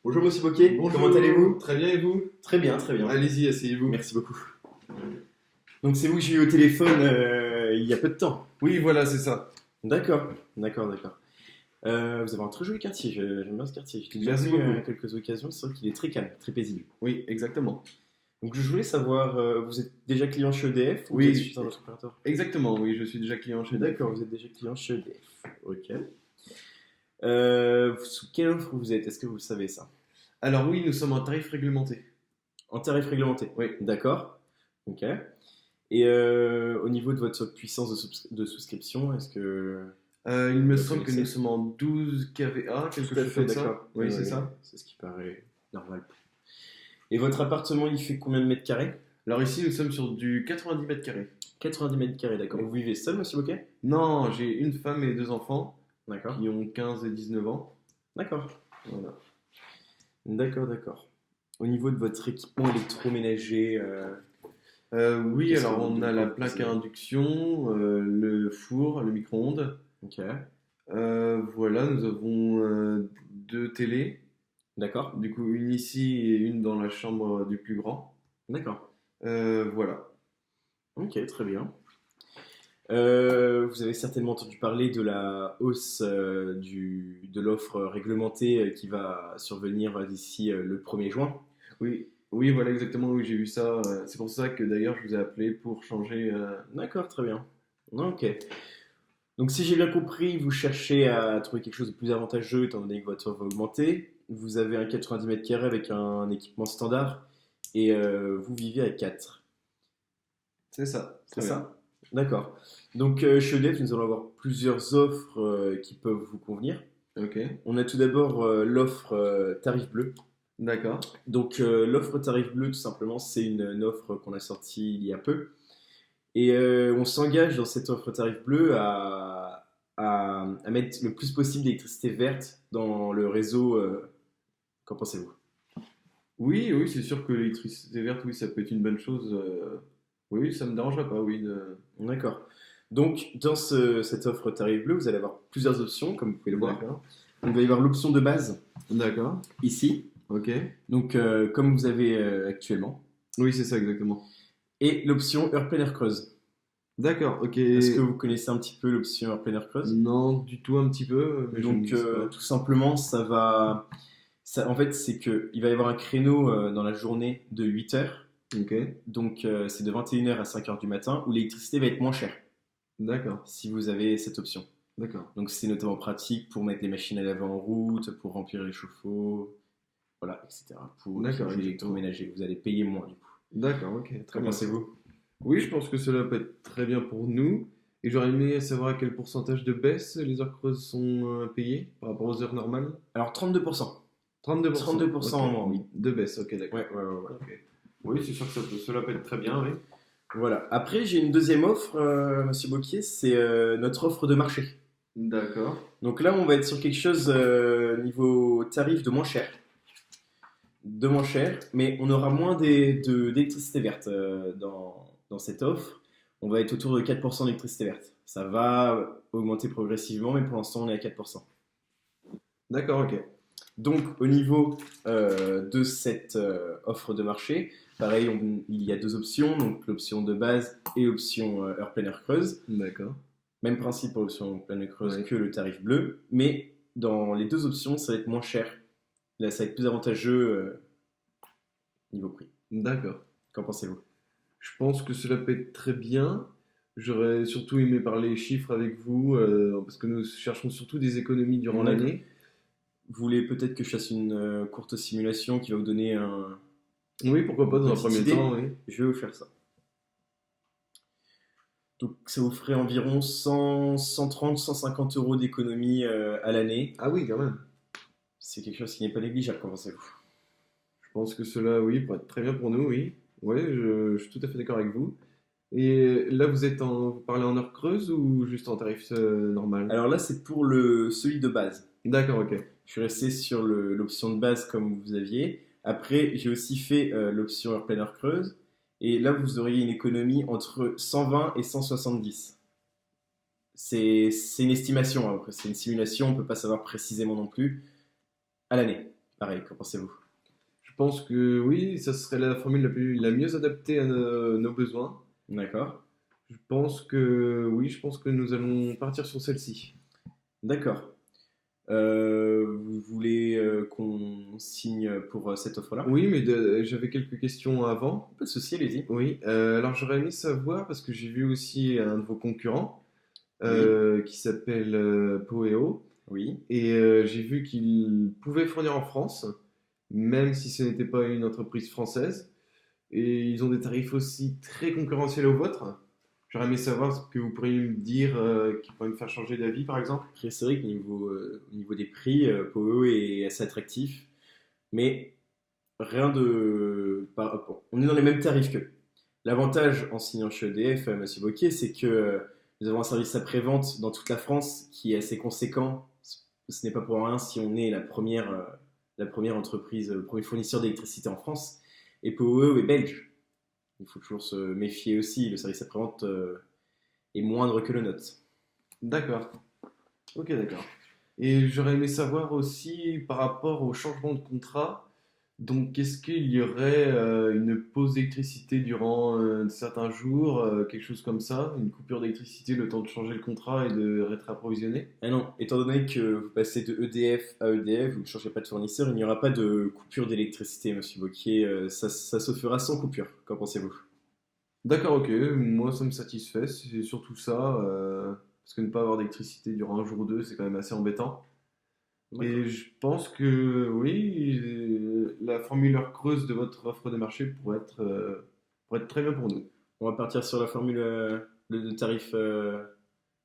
Bonjour Monsieur Boquet, Bonjour. comment allez-vous? Très bien, et vous? Très bien, très bien. Allez-y, asseyez-vous. Merci beaucoup. Donc c'est vous que j'ai eu au téléphone il y a peu de temps. Oui, voilà, c'est ça. D'accord. Vous avez un très joli quartier, j'aime bien ce quartier. J'ai déjà Merci vu beaucoup. à quelques occasions, c'est vrai qu'il est très calme, très paisible. Oui, exactement. Donc je voulais savoir, vous êtes déjà client chez EDF ou Oui. vous êtes chez un autre opérateur? Exactement, oui, je suis déjà client chez EDF. D'accord, vous êtes déjà client chez EDF. Ok. Sous quelle offre vous êtes? Est-ce que vous le savez ça? Alors oui, nous sommes en tarif réglementé. En tarif réglementé? Oui. D'accord. Ok. Et au niveau de votre puissance de souscription, est-ce que... Il me Vous semble que connaissez nous sommes en 12 kVA, quelque Tout à chose fait, comme ça. d'accord. Oui, c'est ça. C'est ce qui paraît normal. Et votre appartement, il fait combien de mètres carrés? Alors ici, nous sommes sur du 90 mètres carrés. 90 mètres carrés, d'accord. Oui. Vous vivez seul, monsieur Boquet? Non, j'ai une femme et deux enfants D'accord. qui ont 15 et 19 ans. D'accord. Voilà. D'accord. Au niveau de votre équipement électroménager, Oui, Qu'est-ce alors que vous on a la devez plaque à proposer induction, le four, le micro-ondes. ok. Voilà, nous avons deux télés. D'accord. Du coup, une ici et une dans la chambre du plus grand. D'accord. Voilà. Ok, très bien. Vous avez certainement entendu parler de la hausse de l'offre réglementée qui va survenir d'ici le 1er juin. Oui, oui, voilà exactement, oui, j'ai vu ça. C'est pour ça que d'ailleurs je vous ai appelé pour changer. D'accord, très bien. Ok. Donc, si j'ai bien compris, vous cherchez à trouver quelque chose de plus avantageux étant donné que votre offre va augmenter. Vous avez un 90 mètres carrés avec un équipement standard et vous vivez à 4. C'est ça. C'est Très bien. ça? D'accord. Donc, chez EDF, nous allons avoir plusieurs offres qui peuvent vous convenir. Ok, On a tout d'abord l'offre tarif bleu. d'accord. Donc, l'offre tarif bleu, tout simplement, c'est une offre qu'on a sortie il y a peu. Et on s'engage dans cette offre tarif bleu à mettre le plus possible d'électricité verte dans le réseau. Qu'en pensez-vous? Oui, oui, c'est sûr que l'électricité verte, oui, ça peut être une bonne chose. Oui, ça me dérangerait pas, oui. D'accord. Donc, dans cette offre tarif bleu, vous allez avoir plusieurs options, comme vous pouvez le voir. D'accord. Donc, il va y avoir l'option de base, D'accord. ici, Ok. donc comme vous avez actuellement, Oui, c'est ça exactement. et l'option heure pleine heure creuse. D'accord, ok. Est-ce que vous connaissez un petit peu l'option heure pleine heure creuse? Non, du tout, un petit peu, mais je ne Donc, sais pas. tout simplement, en fait, c'est qu'il va y avoir un créneau dans la journée de 8 heures. Ok, Donc, c'est de 21 heures à 5 heures du matin où l'électricité va être moins chère d'accord, si vous avez cette option. d'accord. Donc, c'est notamment pratique pour mettre les machines à laver en route, pour remplir les chauffe-eau, voilà, etc. Pour D'accord, changer exactement. l'électroménager. Vous allez payer moins du coup. D'accord, ok, très Qu'en bien. pensez-vous? Oui, je pense que cela peut être très bien pour nous. Et j'aurais aimé savoir à quel pourcentage de baisse les heures creuses sont payées par rapport aux heures normales. Alors, 32%. 32%. 32% en Ok. moins, oui. De baisse, ok, d'accord. Ouais. Ok. Oui, c'est sûr que cela peut être très bien, oui. Voilà. Après, j'ai une deuxième offre, Monsieur Boquier, c'est notre offre de marché. D'accord. Donc là, on va être sur quelque chose niveau tarif de moins cher. De moins cher, mais on aura moins d'électricité verte dans cette offre. On va être autour de 4% d'électricité verte. Ça va augmenter progressivement, mais pour l'instant, on est à 4%. D'accord, ok. Donc, au niveau de cette offre de marché, pareil, il y a deux options, donc l'option de base et l'option heure pleine heure creuse. D'accord. Même principe pour l'option pleine heure creuse Ouais. que le tarif bleu, mais dans les deux options, ça va être moins cher. Là, ça va être plus avantageux niveau prix. D'accord. Qu'en pensez-vous? Je pense que cela peut être très bien. J'aurais surtout aimé parler chiffres avec vous, parce que nous cherchons surtout des économies durant D'accord. l'année. Vous voulez peut-être que je fasse une courte simulation qui va vous donner Oui, pourquoi pas, dans un petite premier idée? temps, oui. Je vais vous faire ça. Donc, ça vous ferait environ 100, 130, 150 euros d'économie à l'année. Ah oui, quand même. C'est quelque chose qui n'est pas négligeable, qu'en pensez-vous? Je pense que cela, oui, pourrait être très bien pour nous, oui. Oui, je suis tout à fait d'accord avec vous. Et là, vous parlez en heure creuse ou juste en tarif normal? Alors là, c'est pour celui de base. D'accord, ok. Je suis resté sur l'option de base comme vous aviez. Après, j'ai aussi fait l'option heure pleine heure creuse. Et là, vous auriez une économie entre 120 et 170. C'est une estimation, hein. Après, c'est une simulation, on ne peut pas savoir précisément non plus à l'année. Pareil, qu'en pensez-vous? Je pense que oui, ça serait la formule la mieux adaptée à nos besoins. D'accord. Je pense que nous allons partir sur celle-ci. D'accord. Vous voulez qu'on signe pour cette offre-là? Oui, mais j'avais quelques questions avant. Pas de souci, allez-y. Oui, alors j'aurais aimé savoir, parce que j'ai vu aussi un de vos concurrents Oui, qui s'appelle Poeo, oui. et j'ai vu qu'il pouvait fournir en France, même si ce n'était pas une entreprise française, et ils ont des tarifs aussi très concurrentiels aux vôtres. J'aurais aimé savoir ce que vous pourriez me dire qui pourrait me faire changer d'avis, par exemple. Après, c'est vrai qu'au niveau des prix, Poe est assez attractif, mais rien de. Bon, on est dans les mêmes tarifs qu'eux. L'avantage en signant chez EDF, Monsieur Bocquet, c'est que nous avons un service après-vente dans toute la France qui est assez conséquent. Ce n'est pas pour rien si on est la première entreprise, le premier fournisseur d'électricité en France. Et POE est belge. Il faut toujours se méfier aussi. Le service après-vente est moindre que le nôtre. D'accord. Ok, d'accord. Et j'aurais aimé savoir aussi par rapport au changement de contrat. Donc, est-ce qu'il y aurait une pause d'électricité durant certains jours, quelque chose comme ça, une coupure d'électricité, le temps de changer le contrat et de réapprovisionner? Ah non, étant donné que vous passez de EDF à EDF, vous ne changez pas de fournisseur, il n'y aura pas de coupure d'électricité, Monsieur Bocquier. Ça se fera sans coupure. Qu'en pensez-vous? D'accord, ok. Moi, ça me satisfait. C'est surtout ça, parce que ne pas avoir d'électricité durant un jour ou deux, c'est quand même assez embêtant. D'accord. Et je pense que oui, la formule heure creuse de votre offre de marché pourrait être très bien pour nous. On va partir sur la formule de tarif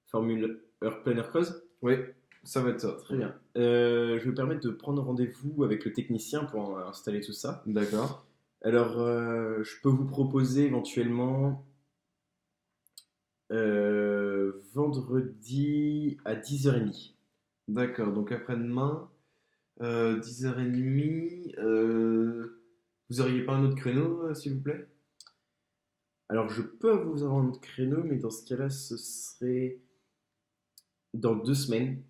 formule heure pleine heure creuse. Oui, ça va être ça. Très bien. Je vais me permettre de prendre rendez-vous avec le technicien pour installer tout ça. D'accord. Alors, je peux vous proposer éventuellement vendredi à 10h30. D'accord. Donc après-demain, 10h30. Vous auriez pas un autre créneau, s'il vous plaît? Alors, je peux vous avoir un autre créneau, mais dans ce cas-là, ce serait dans 2 semaines.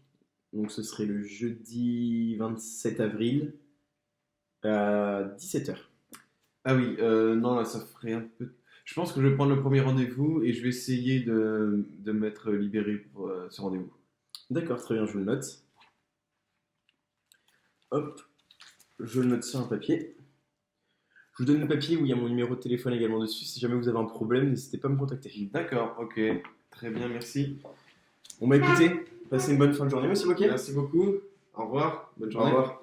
Donc, ce serait le jeudi 27 avril à 17h. Ah oui, non, là, ça ferait un peu. Je pense que je vais prendre le premier rendez-vous et je vais essayer de m'être libéré pour ce rendez-vous. D'accord, très bien, je le note. Hop, je le note sur un papier. Je vous donne le papier où il y a mon numéro de téléphone également dessus. Si jamais vous avez un problème, n'hésitez pas à me contacter. D'accord, ok. Très bien, merci. Bon bah écoutez, passez une bonne fin de journée, Monsieur Bocquet. Merci beaucoup. Au revoir. Bonne Au journée. revoir.